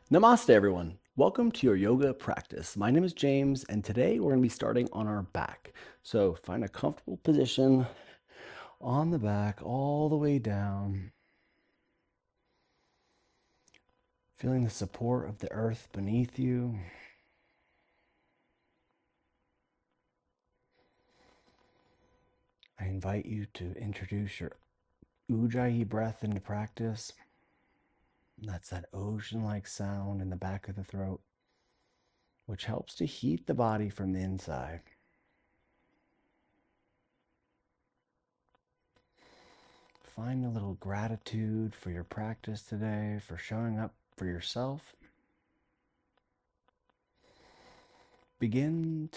Namaste, everyone. Welcome to your yoga practice. My name is James, and today we're going to be starting on our back. So find a comfortable position on the back all the way down, feeling the support of the earth beneath you. I invite you to introduce your Ujjayi breath into practice. That's that ocean-like sound in the back of the throat, which helps to heat the body from the inside. Find a little gratitude for your practice today, for showing up for yourself. Begin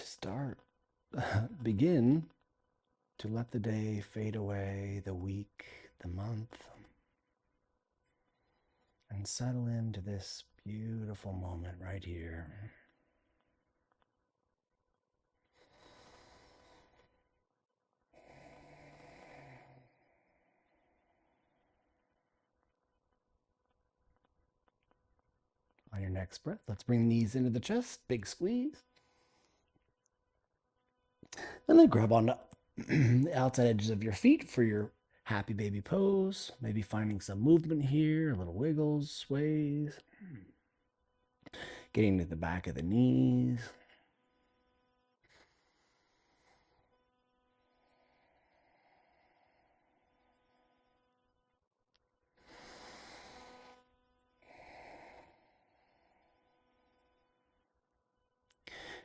to let the day fade away, the week, the month, and settle into this beautiful moment right here. On your next breath, let's bring the knees into the chest, big squeeze. And then grab on the outside edges of your feet for your happy baby pose. Maybe finding some movement here, little wiggles, sways. Getting to the back of the knees.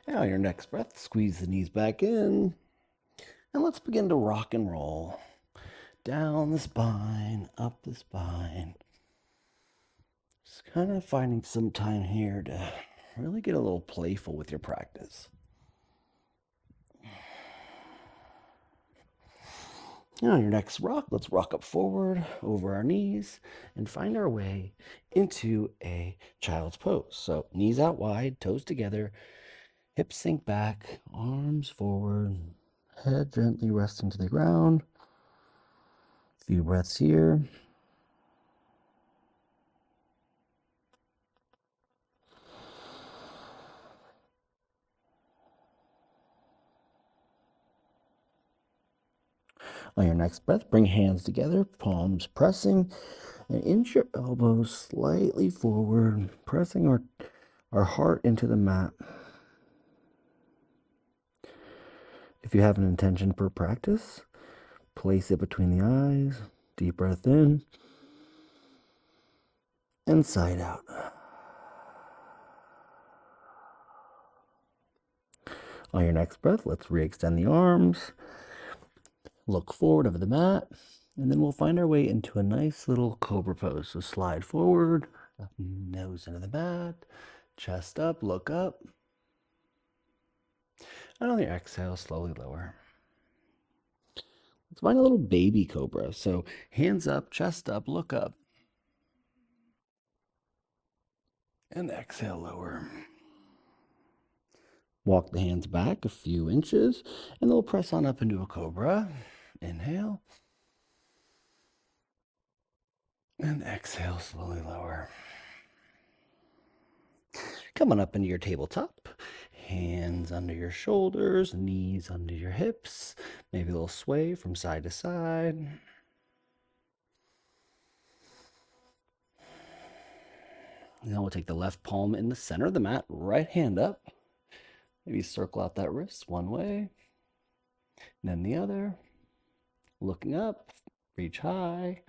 And on your next breath, squeeze the knees back in. And let's begin to rock and roll. Down the spine, up the spine. Just kind of finding some time here to really get a little playful with your practice. And on your next rock, let's rock up forward over our knees and find our way into a child's pose. So knees out wide, toes together, hips sink back, arms forward, head gently resting to the ground. A few breaths here. On your next breath, bring hands together, palms pressing, and inch your elbows slightly forward, pressing our heart into the mat. If you have an intention per practice, place it between the eyes, deep breath in, and sigh out. On your next breath, let's re-extend the arms, look forward over the mat, and then we'll find our way into a nice little cobra pose. So slide forward, nose into the mat, chest up, look up. And on your exhale, slowly lower. Let's find a little baby cobra. So hands up, chest up, look up. And exhale, lower. Walk the hands back a few inches, and they'll press on up into a cobra. Inhale. And exhale, slowly lower. Come on up into your tabletop. Hands under your shoulders, knees under your hips. Maybe a little sway from side to side. Now we'll take the left palm in the center of the mat, right hand up. Maybe circle out that wrist one way, then the other. Looking up, reach high,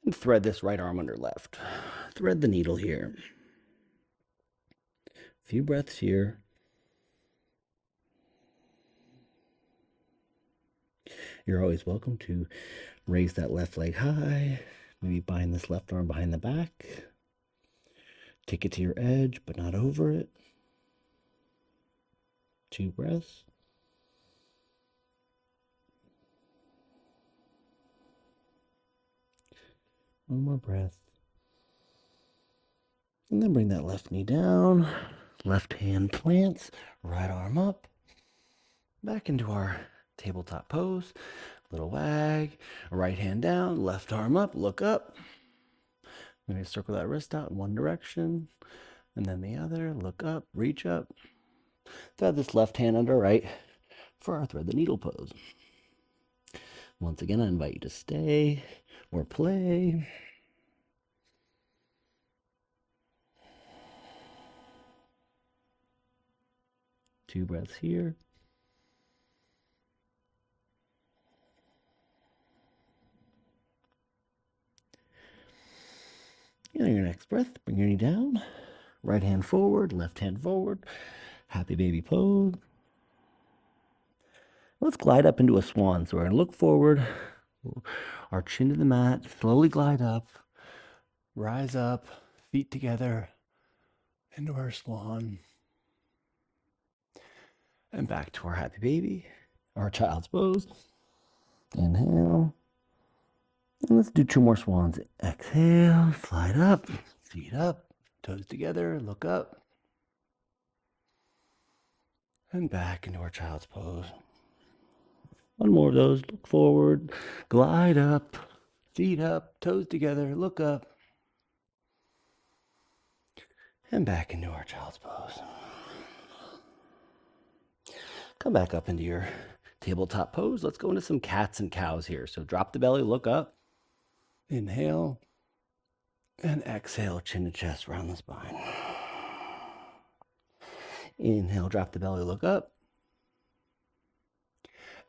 and thread this right arm under left. Thread the needle here. A few breaths here. You're always welcome to raise that left leg high. Maybe bind this left arm behind the back. Take it to your edge, but not over it. 2 breaths. One more breath. And then bring that left knee down. Left hand plants, right arm up. Back into our tabletop pose. Little wag. Right hand down, left arm up, look up. Maybe circle that wrist out in one direction and then the other. Look up, reach up. Thread this left hand under right for our thread the needle pose. Once again, I invite you to stay or play. Two breaths here. And on your next breath, bring your knee down. Right hand forward, left hand forward. Happy baby pose. Let's glide up into a swan. So we're going to look forward, our chin to the mat, slowly glide up, rise up, feet together, into our swan, and back to our happy baby, our child's pose. Inhale. And let's do 2 more swans. Exhale, slide up, feet up, toes together, look up, and back into our child's pose. One more of those. Look forward, glide up, feet up, toes together, look up, and back into our child's pose. Come back up into your tabletop pose. Let's go into some cats and cows here. So drop the belly, look up, inhale, and exhale, chin to chest, round the spine. Inhale, drop the belly, look up.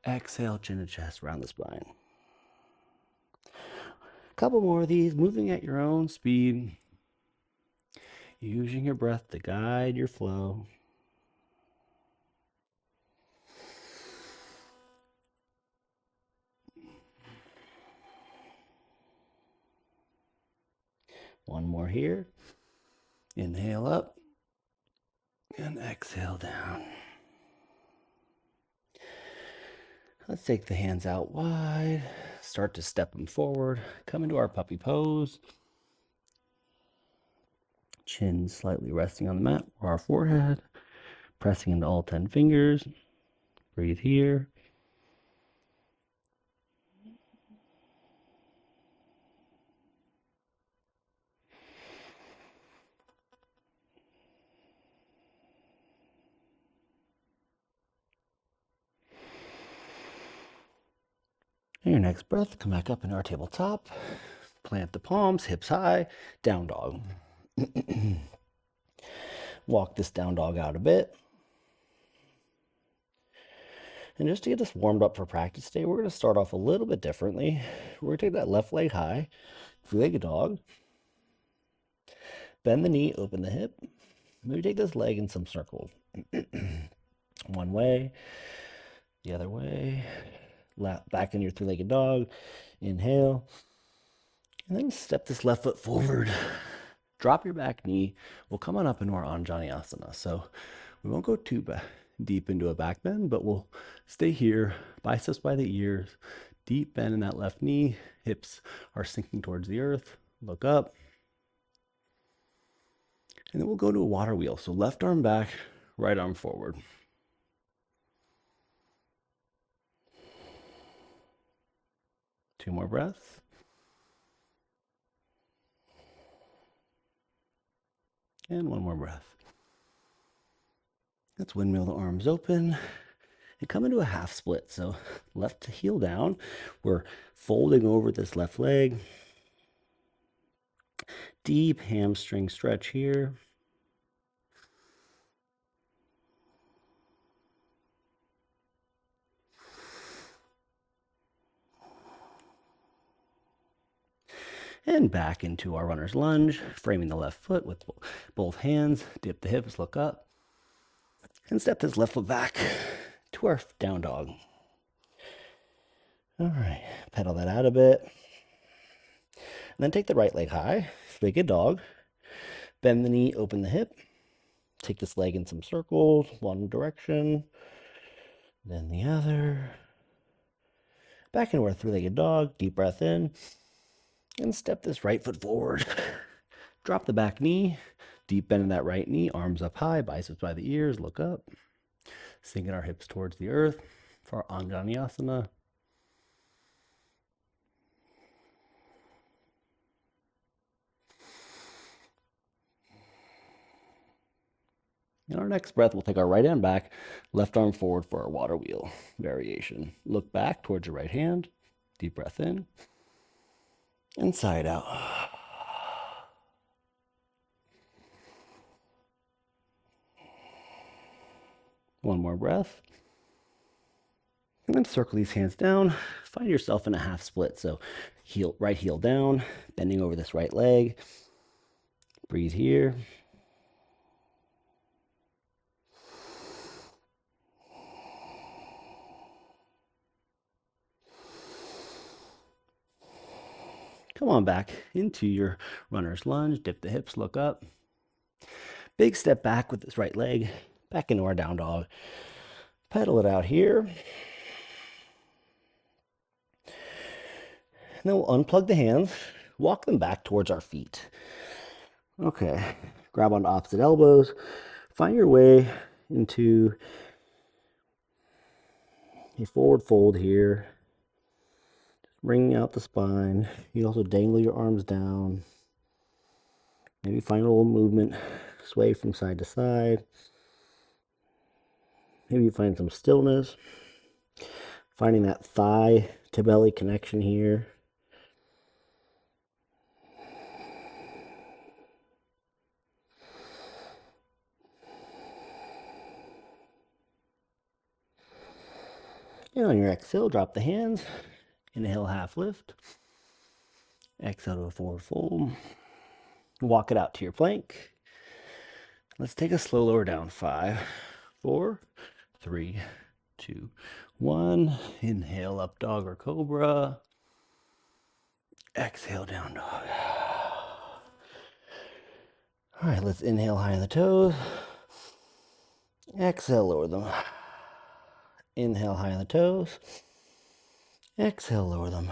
Exhale, chin to chest, round the spine. A couple more of these, moving at your own speed, using your breath to guide your flow. One more here. Inhale up and exhale down. Let's take the hands out wide, start to step them forward, come into our puppy pose. Chin slightly resting on the mat or our forehead, pressing into all 10 fingers. Breathe here. And your next breath, come back up into our tabletop. Plant the palms, hips high, down dog. Walk this down dog out a bit. And just to get us warmed up for practice today, we're going to start off a little bit differently. We're going to take that left leg high, three-legged dog. Bend the knee, open the hip. Maybe take this leg in some circles. One way, the other way. Back in your three-legged dog. Inhale. And then step this left foot forward. Drop your back knee. We'll come on up into our Anjaneyasana. So we won't go too deep into a back bend, but we'll stay here, biceps by the ears, deep bend in that left knee. Hips are sinking towards the earth. Look up. And then we'll go to a water wheel. So left arm back, right arm forward. Two more breaths. And one more breath. Let's windmill the arms open and come into a half split. So left heel down. We're folding over this left leg. Deep hamstring stretch here. And back into our runner's lunge, framing the left foot with both hands. Dip the hips, look up. And step this left foot back to our down dog. All right, pedal that out a bit. And then take the right leg high, three-legged dog. Bend the knee, open the hip. Take this leg in some circles, one direction, then the other. Back into our three-legged dog, deep breath in. And step this right foot forward. Drop the back knee, deep bend in that right knee, arms up high, biceps by the ears, look up. Sinking our hips towards the earth for our Anjaneyasana. In our next breath, we'll take our right hand back, left arm forward for our water wheel variation. Look back towards your right hand. Deep breath in. And side out. One more breath. And then circle these hands down. Find yourself in a half split. So right heel down, bending over this right leg. Breathe here. Come on back into your runner's lunge. Dip the hips, look up. Big step back with this right leg. Back into our down dog. Pedal it out here. And then we'll unplug the hands. Walk them back towards our feet. Okay. Grab onto opposite elbows. Find your way into a forward fold here. Bringing out the spine. You also dangle your arms down. Maybe find a little movement. Sway from side to side. Maybe you find some stillness. Finding that thigh to belly connection here. And on your exhale, drop the hands. Inhale, half lift. Exhale to a forward fold. Walk it out to your plank. Let's take a slow lower down. 5, 4, 3, 2, 1. Inhale, up dog or cobra. Exhale, down dog. All right, let's inhale high on the toes. Exhale, lower them. Inhale, high on the toes. Exhale, lower them.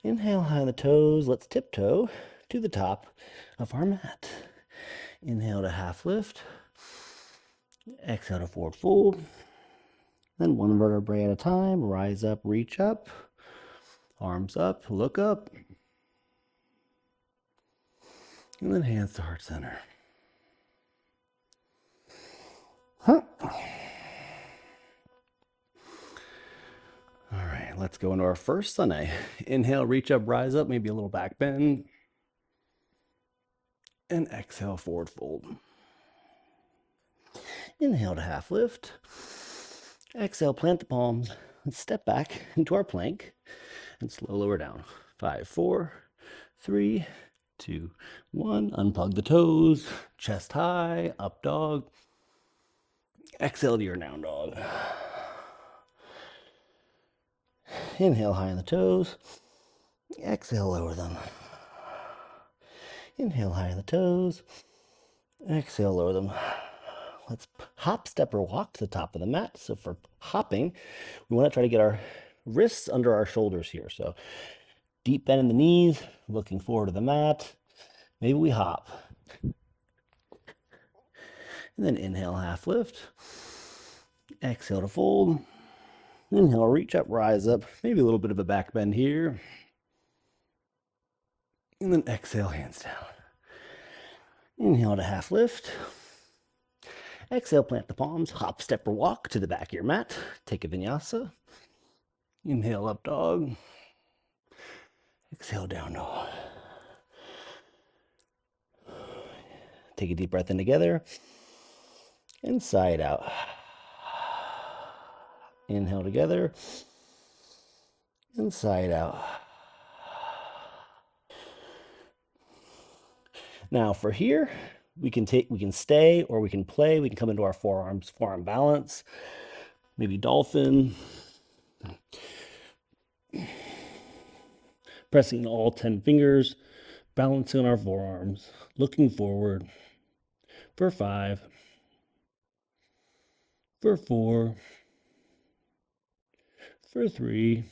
Inhale, high on the toes. Let's tiptoe to the top of our mat. Inhale to half lift. Exhale to forward fold. Then one vertebrae at a time. Rise up, reach up. Arms up, look up. And then hands to heart center. All right, let's go into our first sunny. Inhale, reach up, rise up, maybe a little back bend. And exhale, forward fold. Inhale to half lift. Exhale, plant the palms. Let's step back into our plank and slow lower down. 5, 4, 3, 2, 1. Unplug the toes. Chest high, up dog. Exhale to your down dog. Inhale high on the toes. Exhale, lower them. Inhale high on the toes. Exhale, lower them. Let's hop, step, or walk to the top of the mat. So for hopping, we want to try to get our wrists under our shoulders here. So deep bend in the knees, looking forward to the mat. Maybe we hop. And then inhale, half lift. Exhale to fold. Inhale, reach up, rise up. Maybe a little bit of a back bend here. And then exhale, hands down. Inhale to half lift. Exhale, plant the palms. Hop, step, or walk to the back of your mat. Take a vinyasa. Inhale, up dog. Exhale, down dog. Take a deep breath in together. And side out. Inhale together. And side out. Now for here, we can stay or we can play. We can come into our forearm balance. Maybe dolphin. Pressing all 10 fingers, balancing on our forearms, looking forward for 5, for 4, for 3,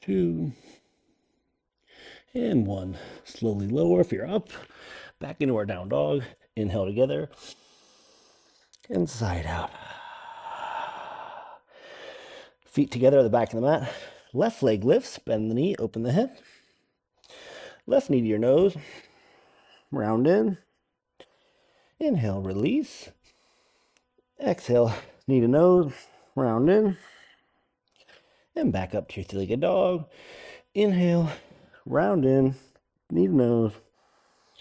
2, and 1. Slowly lower if you're up. Back into our down dog. Inhale together. And side out. Feet together at the back of the mat. Left leg lifts. Bend the knee. Open the hip. Left knee to your nose. Round in. Inhale, release. Exhale, knee to nose, round in. And back up to your three-legged dog. Inhale, round in, knee to nose.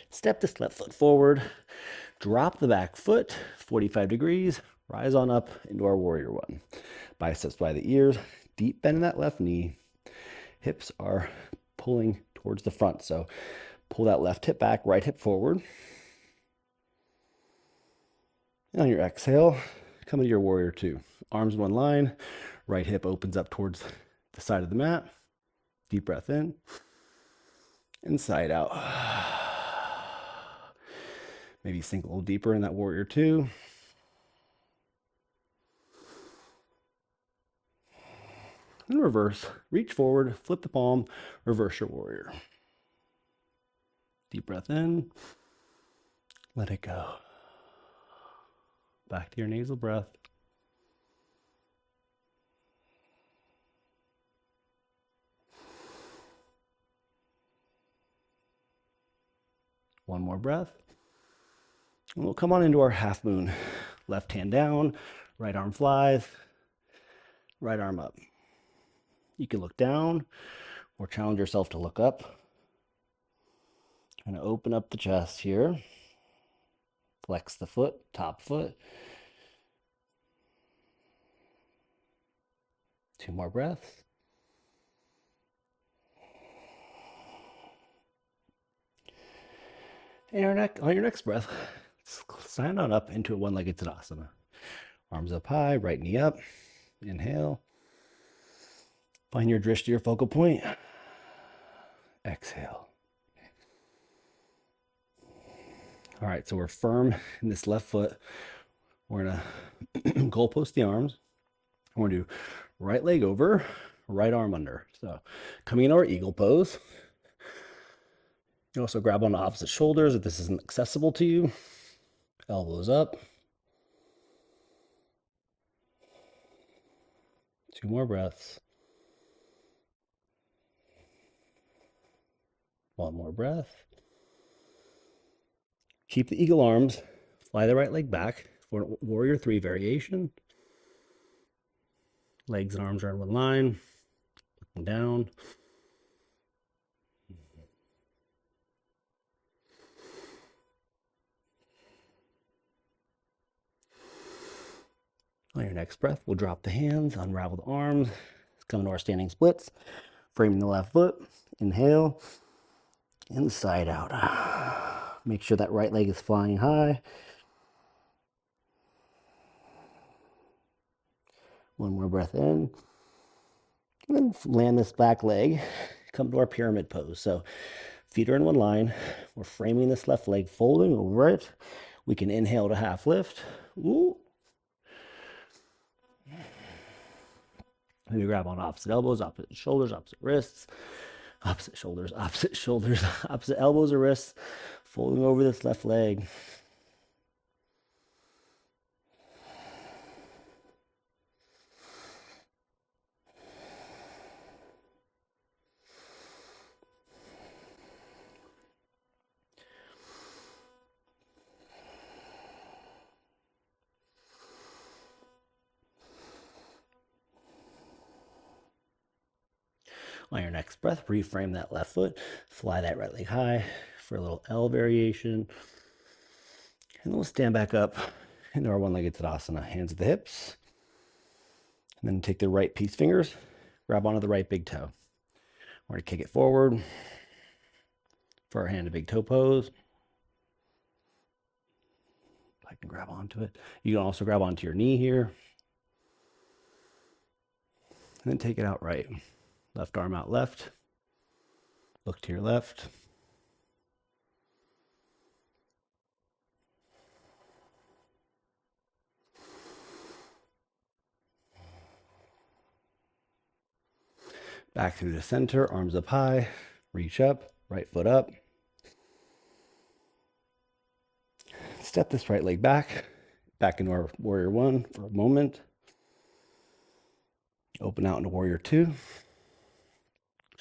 Step this left foot forward. Drop the back foot, 45 degrees. Rise on up into our warrior one. Biceps by the ears. Deep bend in that left knee. Hips are pulling towards the front. So pull that left hip back, right hip forward. And on your exhale, come into your warrior two. Arms in one line. Right hip opens up towards the side of the mat. Deep breath in. And side out. Maybe sink a little deeper in that warrior two. And reverse. Reach forward, flip the palm, reverse your warrior. Deep breath in. Let it go. Back to your nasal breath. One more breath. And we'll come on into our half moon. Left hand down, right arm flies, right arm up. You can look down or challenge yourself to look up. Kind of open up the chest here. Flex the foot, top foot. 2 more breaths. And on your next breath, stand on up into a one-legged Savasana. Arms up high, right knee up. Inhale. Find your drishti, your focal point. Exhale. All right, so we're firm in this left foot. We're gonna goal post the arms. We're gonna do right leg over, right arm under. So coming into our eagle pose. You also grab on the opposite shoulders if this isn't accessible to you. Elbows up. 2 more breaths. 1 more breath. Keep the eagle arms. Fly the right leg back for warrior 3 variation. Legs and arms are in one line. Looking down. On your next breath, we'll drop the hands, unravel the arms, come into our standing splits, framing the left foot, inhale, and side out. Make sure that right leg is flying high. 1 more breath in, and then land this back leg, come to our pyramid pose. So feet are in one line, we're framing this left leg, folding over it. We can inhale to half lift. Ooh. Maybe grab on opposite elbows, opposite shoulders, opposite wrists, opposite shoulders, opposite shoulders, opposite elbows or wrists, folding over this left leg. On your next breath, reframe that left foot, fly that right leg high for a little L variation. And then we'll stand back up into our one-legged Tadasana. Hands at the hips. And then take the right peace fingers, grab onto the right big toe. We're going to kick it forward for our hand to big toe pose. I can grab onto it. You can also grab onto your knee here. And then take it out right. Left arm out left. Look to your left. Back through the center, arms up high, reach up, right foot up. Step this right leg back into our warrior 1 for a moment. Open out into warrior 2.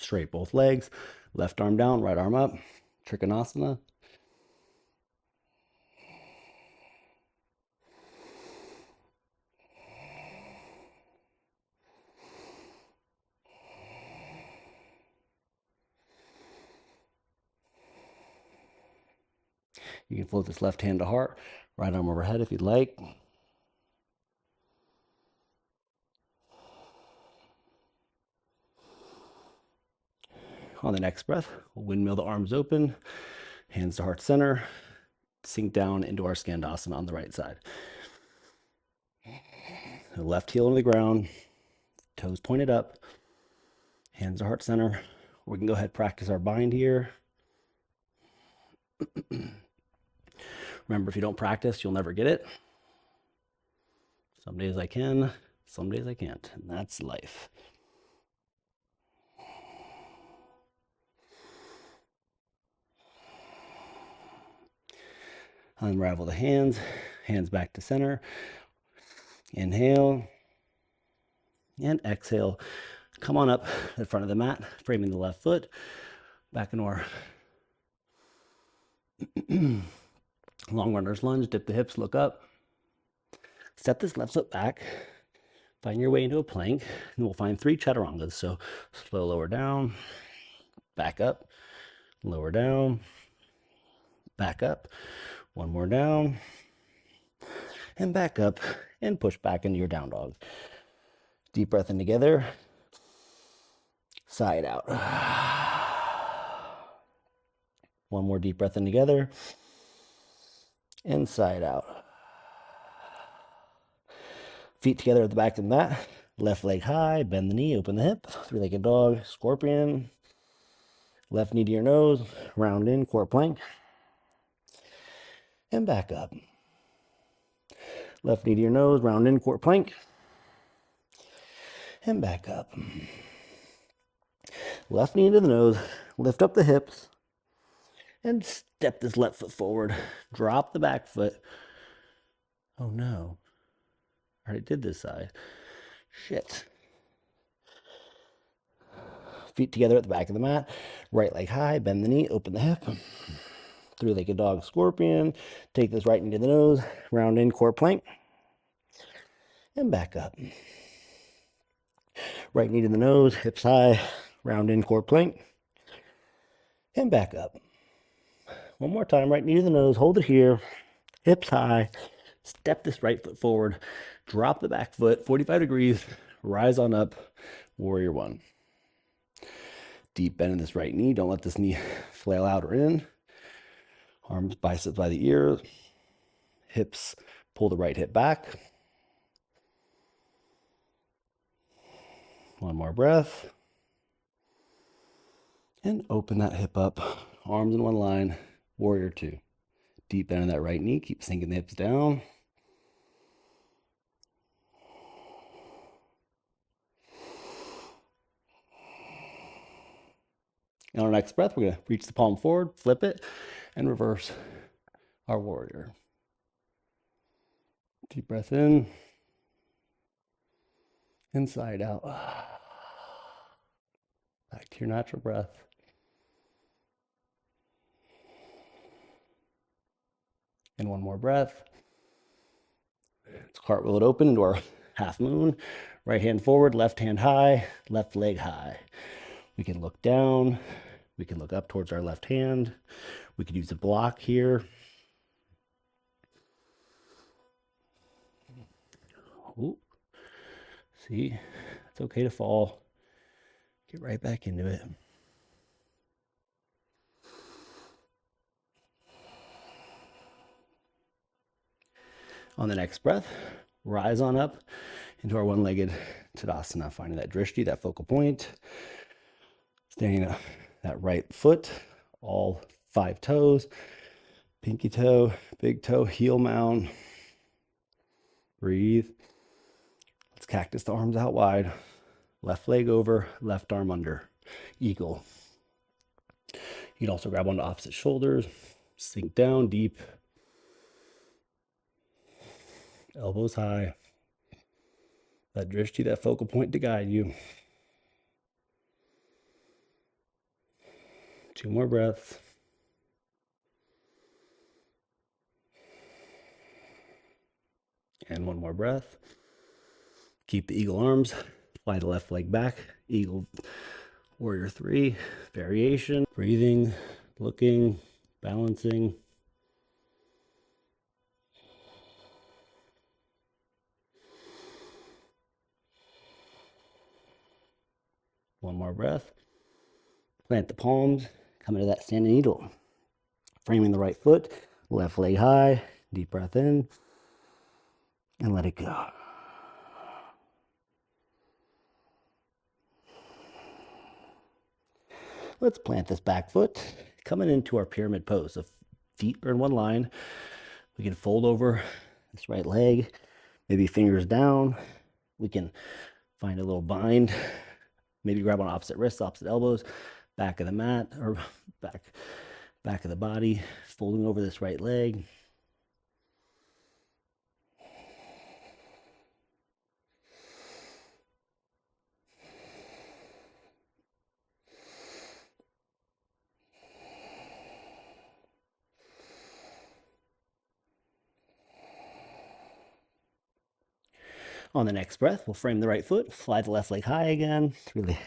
Straight both legs, left arm down, right arm up, Trikonasana. You can float this left hand to heart, right arm overhead if you'd like. On the next breath, we'll windmill the arms open, hands to heart center, sink down into our Skandasana on the right side. The left heel into the ground, toes pointed up, hands to heart center. We can go ahead and practice our bind here. Remember, if you don't practice, you'll never get it. Some days I can, some days I can't, and that's life. Unravel the hands, hands back to center. Inhale and exhale. Come on up in front of the mat, framing the left foot. Back into our long runner's lunge. Dip the hips, look up. Step this left foot back. Find your way into a plank, and we'll find 3 chaturangas. So slow lower down, back up, lower down, back up. One more down, and back up, and push back into your down dog. Deep breath in together, side out. One more deep breath in together, and side out. Feet together at the back of the mat, left leg high, bend the knee, open the hip, 3-legged dog, scorpion. Left knee to your nose, round in, core plank, and back up. Left knee to your nose, round in, core plank, and back up. Left knee into the nose, lift up the hips, and step this left foot forward. Drop the back foot. Oh no, I already did this side. Shit. Feet together at the back of the mat, right leg high, bend the knee, open the hip. 3-legged dog, scorpion. Take this right knee to the nose, round in, core plank, and back up. Right knee to the nose, hips high, round in, core plank, and back up. One more time, right knee to the nose, hold it here, hips high, step this right foot forward, drop the back foot, 45 degrees, rise on up, warrior 1. Deep bend in this right knee, don't let this knee flail out or in. Arms, biceps by the ears, hips, pull the right hip back. One more breath. And open that hip up, arms in one line, warrior 2. Deep bend in that right knee, keep sinking the hips down. And on our next breath, we're going to reach the palm forward, flip it, and reverse our warrior. Deep breath in, inside out. Back to your natural breath. And one more breath. Let's cartwheel it open into our half moon. Right hand forward, left hand high, left leg high. We can look down. We can look up towards our left hand. We could use a block here. Ooh. See, it's okay to fall. Get right back into it. On the next breath, rise on up into our one-legged Tadasana, finding that drishti, that focal point. Standing up, that right foot, all 5 toes, pinky toe, big toe, heel mound. Breathe. Let's cactus the arms out wide. Left leg over, left arm under. Eagle. You can also grab onto opposite shoulders. Sink down deep. Elbows high. That drishti, that focal point to guide you. 2 more breaths. And 1 more breath. Keep the eagle arms. Fly the left leg back. Eagle, warrior 3. Variation. Breathing, looking, balancing. One more breath. Plant the palms, come into that standing needle. Framing the right foot, left leg high, deep breath in, and let it go. Let's plant this back foot, coming into our pyramid pose. So feet are in one line. We can fold over this right leg, maybe fingers down. We can find a little bind, maybe grab on opposite wrists, opposite elbows, back of the mat, or back of the body, folding over this right leg. On the next breath, we'll frame the right foot, fly the left leg high again, really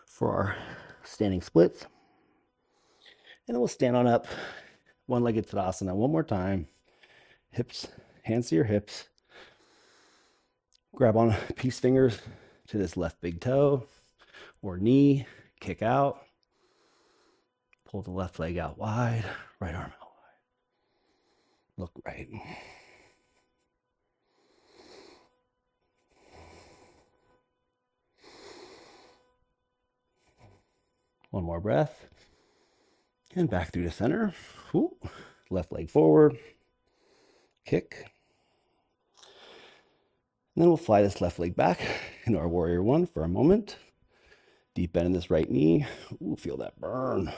for our standing splits. And then we'll stand on up, one-legged Savasana one more time. Hips, hands to your hips. Grab on peace fingers to this left big toe or knee, kick out. Pull the left leg out wide, right arm out wide. Look right. One more breath. And back through the center. Ooh. Left leg forward. Kick. And then we'll fly this left leg back into our warrior one for a moment. Deep bend in this right knee. Ooh, feel that burn.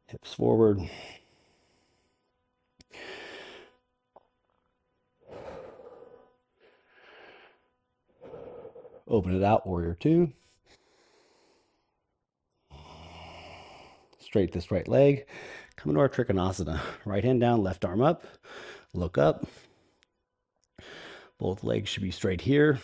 Hips forward. Open it out, warrior two. Straight this right leg. Come into our Trikonasana. Right hand down, left arm up. Look up. Both legs should be straight here.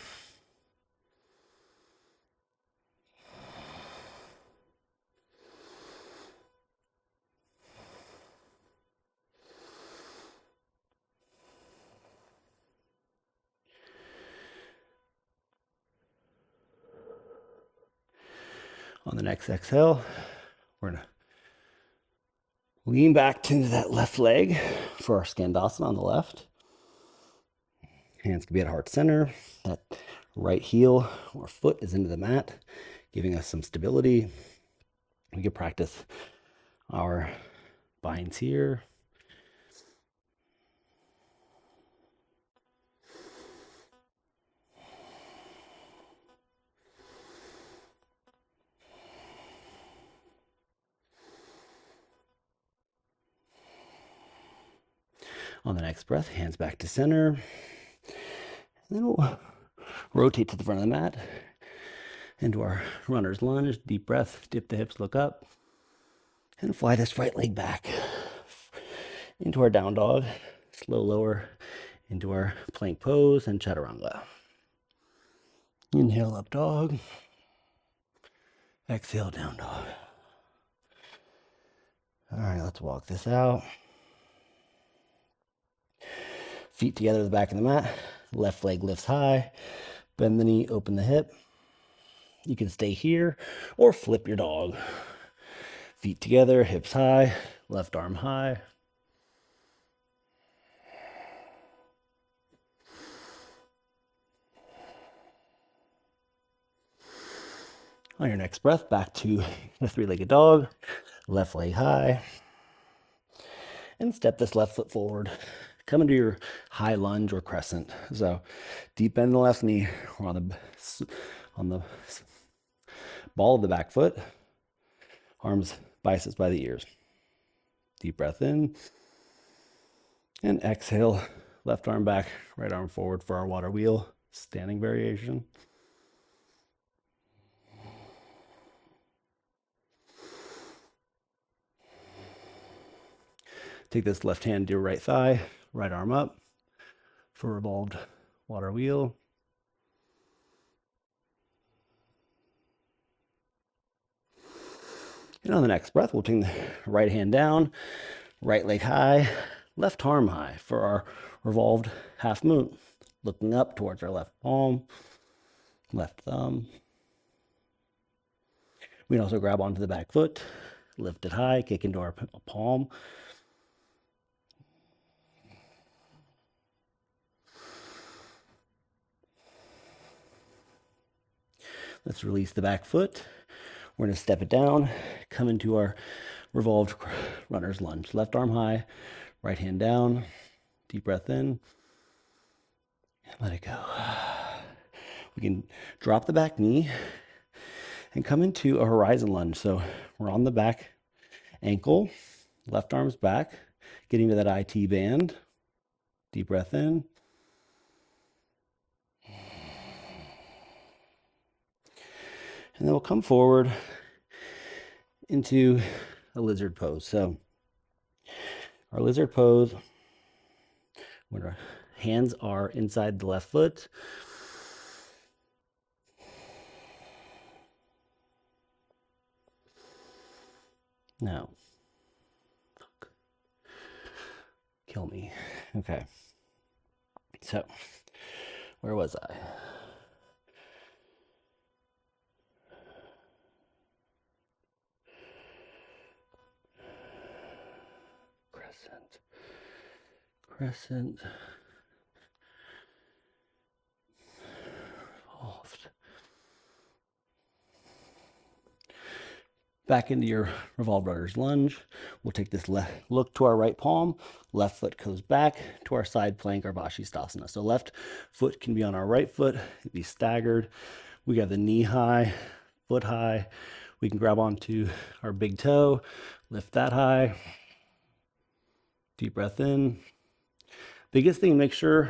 On the next exhale, we're going to lean back to that left leg for our Skandasana on the left. Hands can be at heart center. That right heel or foot is into the mat, giving us some stability. We can practice our binds here. On the next breath, hands back to center. And then we'll rotate to the front of the mat into our runner's lunge. Deep breath, dip the hips, look up. And fly this right leg back into our down dog. Slow lower into our plank pose and chaturanga. Inhale, up dog. Exhale, down dog. All right, let's walk this out. Feet together at the back of the mat. Left leg lifts high. Bend the knee, open the hip. You can stay here or flip your dog. Feet together, hips high, left arm high. On your next breath, back to the three-legged dog. Left leg high. And step this left foot forward. Come into your high lunge or crescent. So deep bend the left knee. We're on the ball of the back foot. Arms, biceps by the ears. Deep breath in. And exhale. Left arm back, right arm forward for our water wheel. Standing variation. Take this left hand to your right thigh, right arm up for revolved water wheel. And on the next breath, we'll take the right hand down, right leg high, left arm high for our revolved half moon. Looking up towards our left palm, left thumb. We can also grab onto the back foot, lift it high, kick into our palm. Let's release the back foot. We're going to step it down, come into our revolved runner's lunge. Left arm high, right hand down. Deep breath in. And let it go. We can drop the back knee and come into a horizon lunge. So we're on the back ankle, left arm's back, getting to that IT band. Deep breath in. And then we'll come forward into a lizard pose. So our lizard pose, when our hands are inside the left foot, now, kill me. Okay. So, where was I? Crescent, revolved. Back into your revolved runner's lunge. We'll take this look to our right palm. Left foot goes back to our side plank, our Vashisthasana. So left foot can be on our right foot, be staggered. We got the knee high, foot high. We can grab onto our big toe, lift that high. Deep breath in. Biggest thing, make sure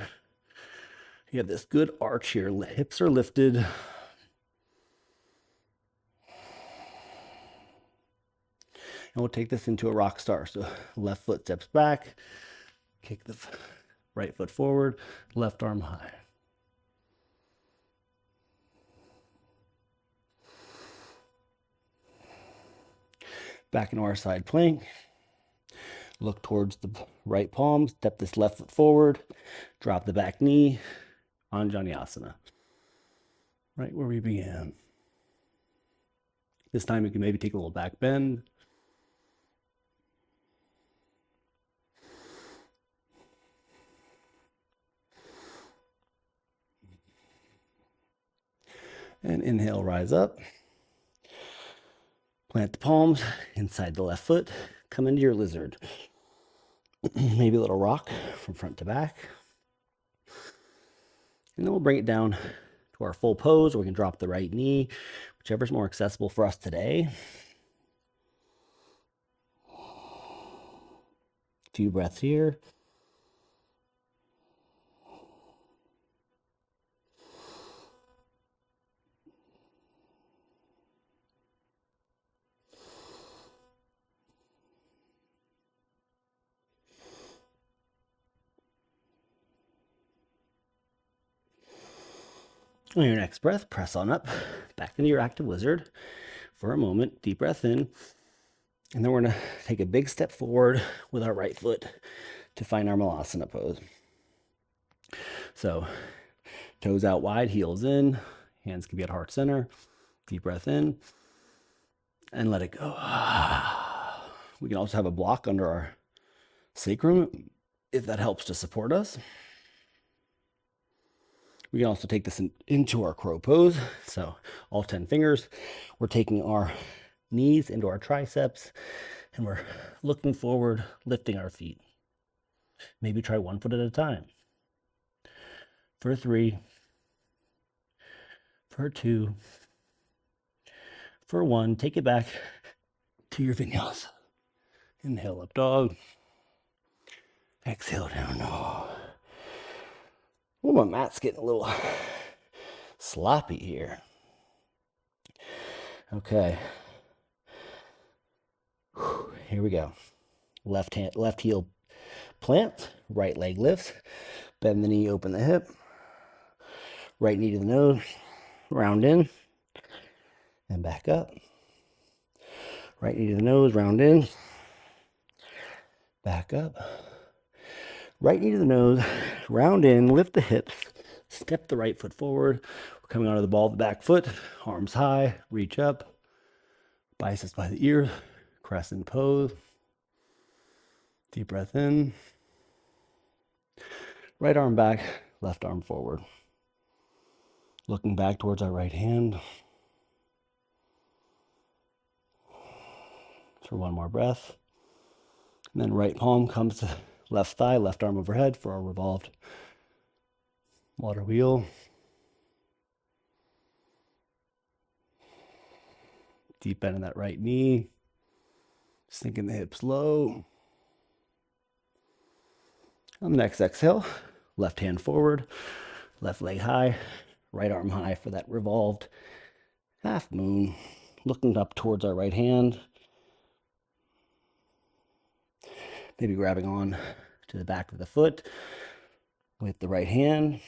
you have this good arch here. Hips are lifted. And we'll take this into a rock star. So left foot steps back, kick the right foot forward, left arm high. Back into our side plank. Look towards the right palm, step this left foot forward, drop the back knee, Anjaneyasana. Right where we began. This time you can maybe take a little back bend. And inhale, rise up. Plant the palms inside the left foot. Come into your lizard. Maybe a little rock from front to back. And then we'll bring it down to our full pose, or we can drop the right knee, whichever's more accessible for us today. Few breaths here. On your next breath, press on up, back into your active lizard for a moment. Deep breath in. And then we're going to take a big step forward with our right foot to find our Malasana pose. So toes out wide, heels in, hands can be at heart center. Deep breath in and let it go. We can also have a block under our sacrum if that helps to support us. We can also take this into our crow pose. So all 10 fingers, we're taking our knees into our triceps and we're looking forward, lifting our feet. Maybe try one foot at a time. For 3, for 2, for 1, take it back to your vinyasa. Inhale, up dog. Exhale, down dog. Oh, my mat's getting a little sloppy here. Okay. Here we go. Left heel plant, right leg lifts. Bend the knee, open the hip. Right knee to the nose, round in, and back up. Right knee to the nose, round in, back up. Right knee to the nose, round in, lift the hips, step the right foot forward. We're coming onto the ball of the back foot, arms high, reach up. Biceps by the ear, crescent pose. Deep breath in. Right arm back, left arm forward. Looking back towards our right hand. For one more breath. And then right palm comes to left thigh, left arm overhead for our revolved water wheel. Deep bend in that right knee. Sinking the hips low. On the next exhale, left hand forward, left leg high, right arm high for that revolved half moon. Looking up towards our right hand. Maybe grabbing on to the back of the foot with the right hand.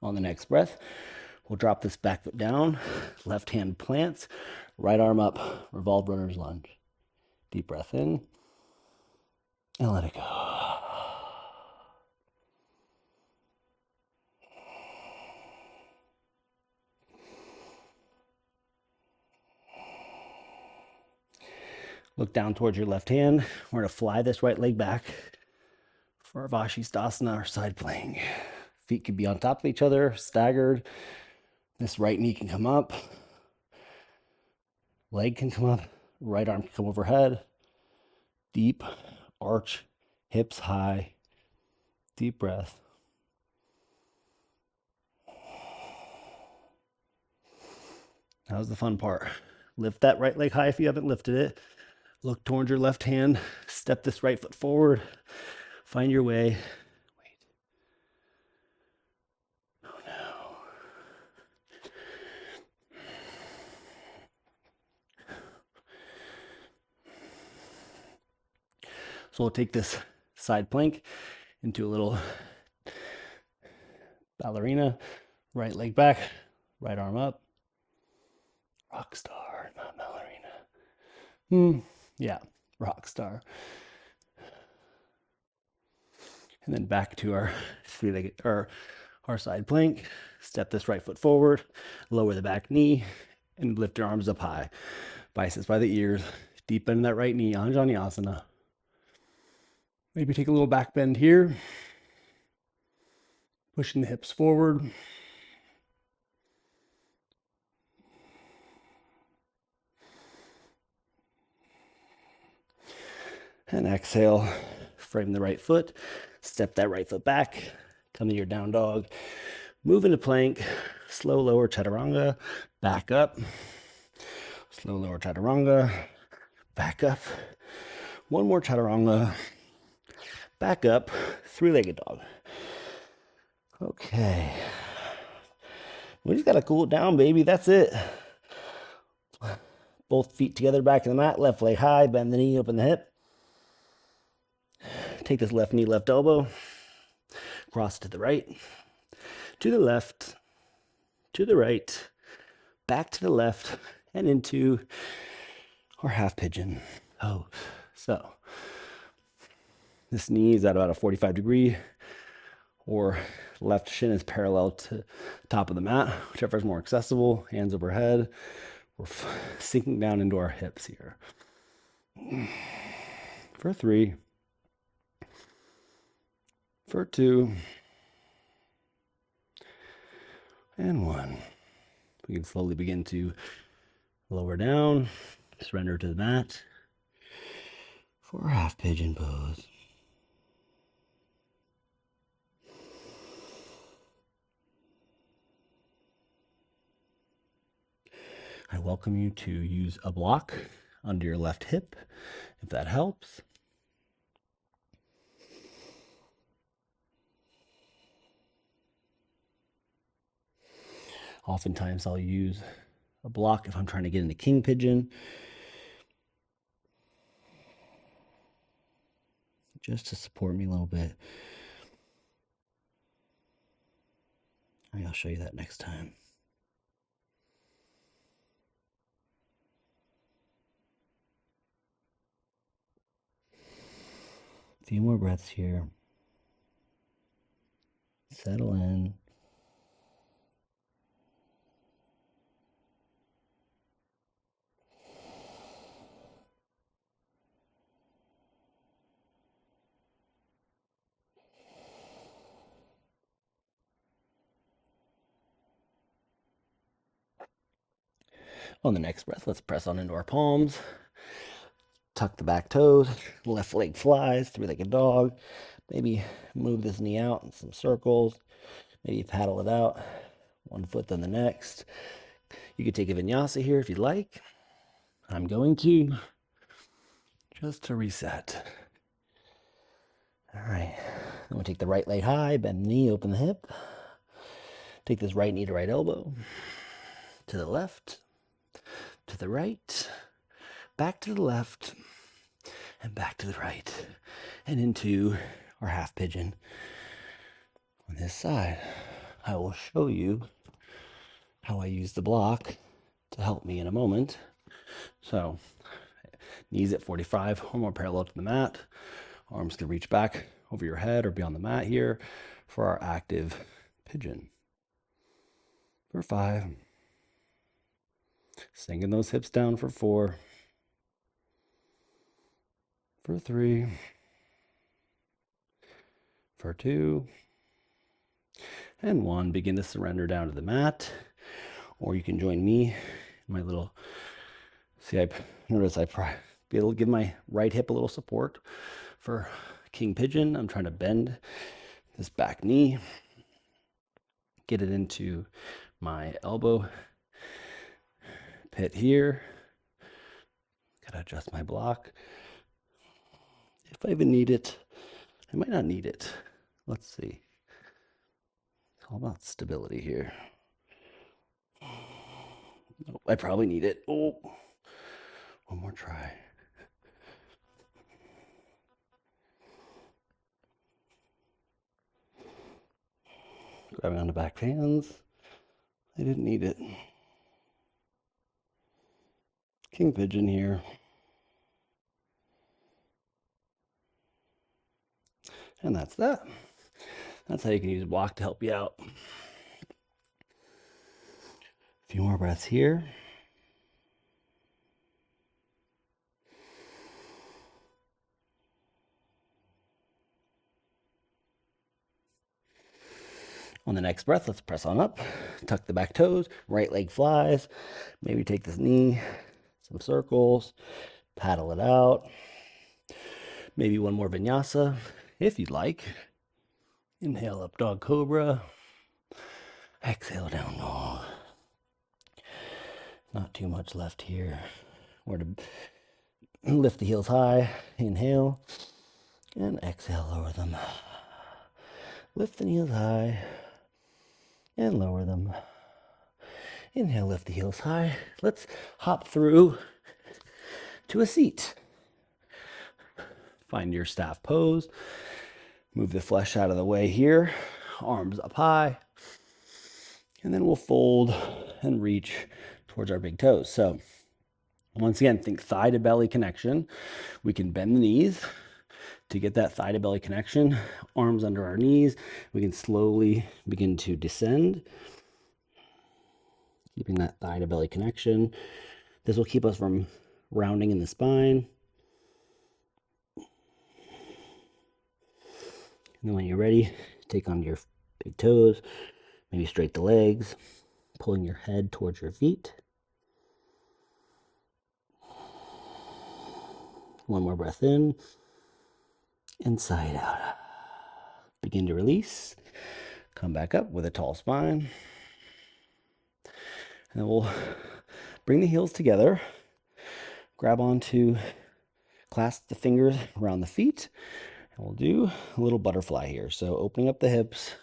On the next breath, we'll drop this back foot down, left hand plants, right arm up, revolved runner's lunge. Deep breath in, and let it go. Look down towards your left hand. We're going to fly this right leg back for our Vashisthasana, our side plank. Feet can be on top of each other, staggered. This right knee can come up. Leg can come up. Right arm can come overhead. Deep arch, hips high. Deep breath. That was the fun part. Lift that right leg high if you haven't lifted it. Look towards your left hand. Step this right foot forward. Find your way. Wait. Oh no. So we'll take this side plank into a little ballerina. Right leg back, right arm up. Rock star, not ballerina. Yeah, rock star. And then back to our three-legged, or our side plank. Step this right foot forward, lower the back knee, and lift your arms up high. Biceps by the ears. Deep bend in that right knee, Anjaneyasana. Maybe take a little back bend here. Pushing the hips forward. And exhale, frame the right foot, step that right foot back, come to your down dog, move into plank, slow lower chaturanga, back up, slow lower chaturanga, back up, one more chaturanga, back up, three-legged dog. Okay, we just gotta cool it down, baby, that's it. Both feet together back in the mat, left leg high, bend the knee, open the hip. Take this left knee, left elbow, cross to the right, to the left, to the right, back to the left, and into our half pigeon pose. So this knee is at about a 45-degree, or left shin is parallel to the top of the mat, whichever is more accessible. Hands overhead. We're sinking down into our hips here. For 3. For 2. And 1. We can slowly begin to lower down, surrender to the mat for half pigeon pose. I welcome you to use a block under your left hip, if that helps. Oftentimes I'll use a block if I'm trying to get into king pigeon. Just to support me a little bit. I'll show you that next time. A few more breaths here. Settle in. On the next breath, let's press on into our palms. Tuck the back toes. Left leg flies, three-legged dog. Maybe move this knee out in some circles. Maybe paddle it out. One foot, then the next. You could take a vinyasa here if you'd like. I'm going to, just to reset. All right. Then we'll take the right leg high, bend the knee, open the hip. Take this right knee to right elbow. To the left. To the right. Back to the left. And back to the right. And into our half pigeon on this side. I will show you how I use the block to help me in a moment. So, knees at 45 or more parallel to the mat. Arms can reach back over your head or be on the mat here for our active pigeon. For 5. Sinking those hips down for 4. For 3. For 2. And 1. Begin to surrender down to the mat. Or you can join me in my little, notice I be able to give my right hip a little support for King Pigeon. I'm trying to bend this back knee, get it into my elbow pit here. Gotta adjust my block. If I even need it, I might not need it. Let's see. It's all about stability here. Nope, I probably need it. Oh, one more try. Grabbing on the back hands. I didn't need it. King Pigeon here. And that's that. That's how you can use a block to help you out. A few more breaths here. On the next breath, let's press on up. Tuck the back toes. Right leg flies. Maybe take this knee, some circles, paddle it out. Maybe one more vinyasa if you'd like. Inhale up dog cobra. Exhale down dog. Not too much left here. We're to lift the heels high. Inhale and exhale, lower them. Lift the heels high and lower them. Inhale, lift the heels high. Let's hop through to a seat. Find your staff pose. Move the flesh out of the way here. Arms up high. And then we'll fold and reach towards our big toes. So once again, think thigh to belly connection. We can bend the knees to get that thigh to belly connection. Arms under our knees. We can slowly begin to descend. Keeping that thigh to belly connection. This will keep us from rounding in the spine. And then when you're ready, take on your big toes, maybe straight the legs, pulling your head towards your feet. One more breath in, inside out. Begin to release. Come back up with a tall spine. And then we'll bring the heels together, grab onto, clasp the fingers around the feet. And we'll do a little butterfly here. So opening up the hips,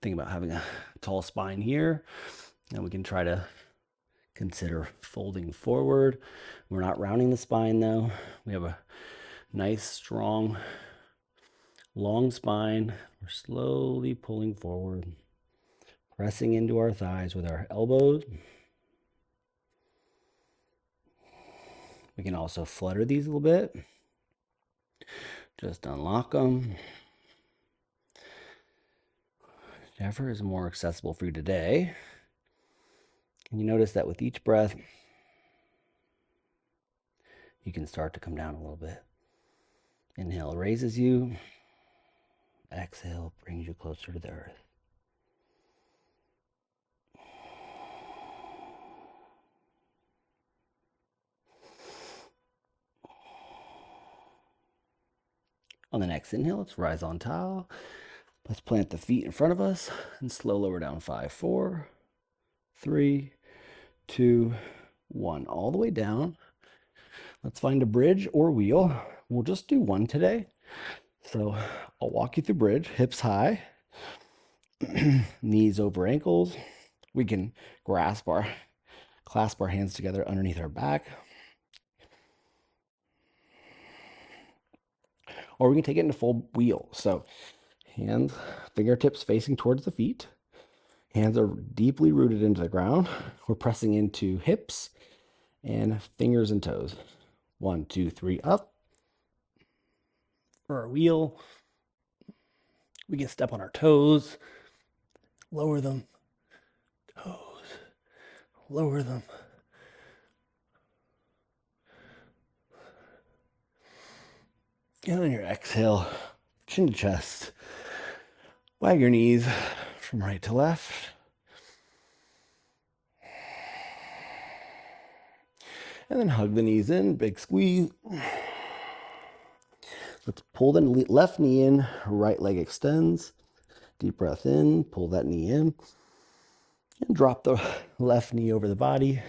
think about having a tall spine here. And we can try to consider folding forward. We're not rounding the spine though. We have a nice, strong, long spine. We're slowly pulling forward, pressing into our thighs with our elbows. We can also flutter these a little bit. Just unlock them. Whichever is more accessible for you today. And you notice that with each breath, you can start to come down a little bit. Inhale raises you. Exhale brings you closer to the earth. On the next inhale, let's rise on top. Let's plant the feet in front of us and slow lower down. 5, 4, 3, 2, 1. All the way down. Let's find a bridge or wheel. We'll just do one today. So I'll walk you through bridge, hips high, knees over ankles. We can clasp our hands together underneath our back. Or we can take it into full wheel. So hands, fingertips facing towards the feet. Hands are deeply rooted into the ground. We're pressing into hips and fingers and toes. 1, 2, 3, up. For our wheel, we can step on our toes, lower them, toes, lower them. And on your exhale, chin to chest, wag your knees from right to left. And then hug the knees in, big squeeze. Let's pull the left knee in, right leg extends. Deep breath in, pull that knee in. And drop the left knee over the body,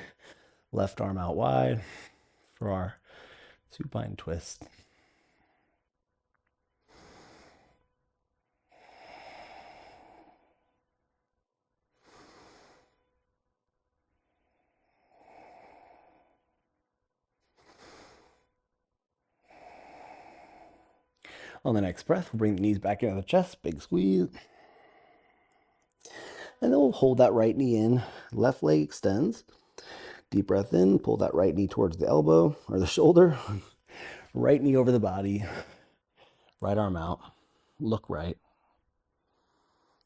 left arm out wide for our supine twist. On the next breath, we'll bring the knees back into the chest, big squeeze. And then we'll hold that right knee in, left leg extends. Deep breath in, pull that right knee towards the elbow or the shoulder. Right knee over the body, right arm out, look right.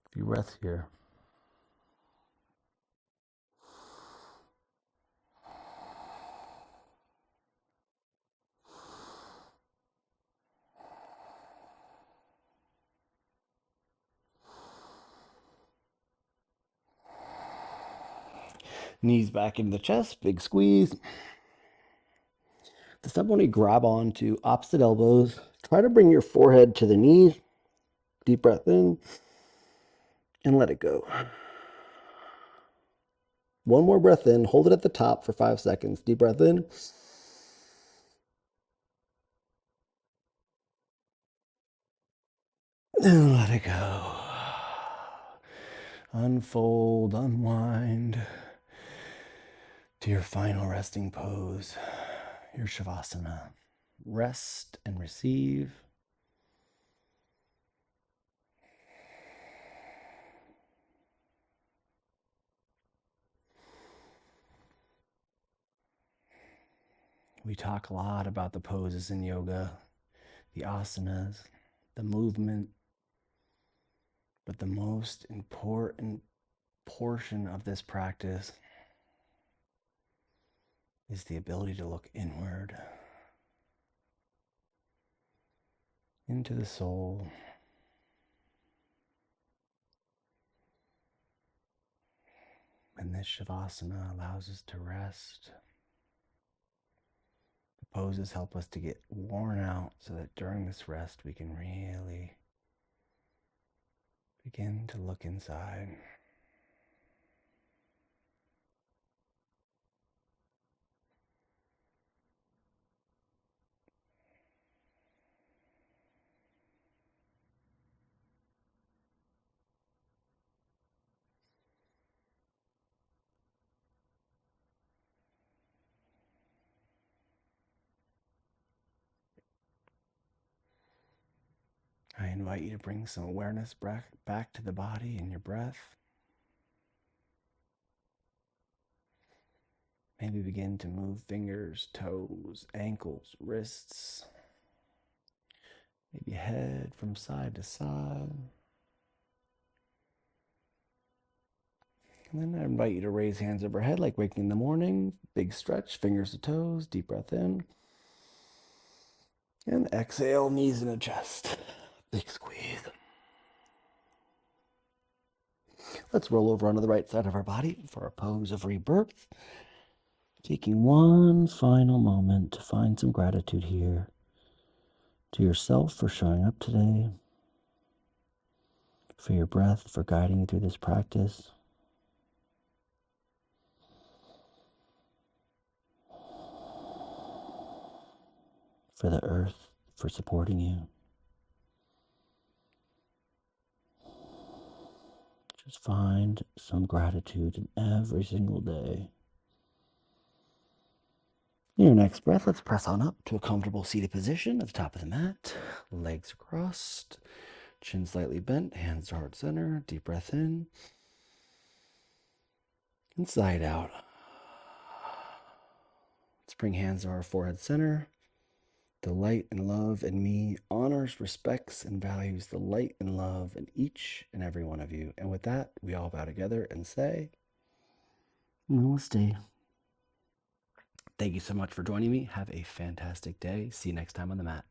A few breaths here. Knees back into the chest, big squeeze. The step, when you grab on to opposite elbows, try to bring your forehead to the knees. Deep breath in and let it go. One more breath in, hold it at the top for 5 seconds. Deep breath in. And let it go. Unfold, unwind to your final resting pose, your Savasana. Rest and receive. We talk a lot about the poses in yoga, the asanas, the movement, but the most important portion of this practice is the ability to look inward, into the soul. And this Shavasana allows us to rest. The poses help us to get worn out so that during this rest we can really begin to look inside. I invite you to bring some awareness back to the body and your breath. Maybe begin to move fingers, toes, ankles, wrists. Maybe head from side to side. And then I invite you to raise hands overhead like waking in the morning. Big stretch, fingers to toes, deep breath in. And exhale, knees in the chest. Big squeeze. Let's roll over onto the right side of our body for a pose of rebirth. Taking one final moment to find some gratitude here to yourself for showing up today, for your breath, for guiding you through this practice. For the earth, for supporting you. Just find some gratitude in every single day. In your next breath, let's press on up to a comfortable seated position at the top of the mat. Legs crossed, chin slightly bent, hands to heart center. Deep breath in. And side out. Let's bring hands to our forehead center. The light and love in me honors, respects, and values the light and love in each and every one of you. And with that, we all bow together and say, Namaste. Thank you so much for joining me. Have a fantastic day. See you next time on the mat.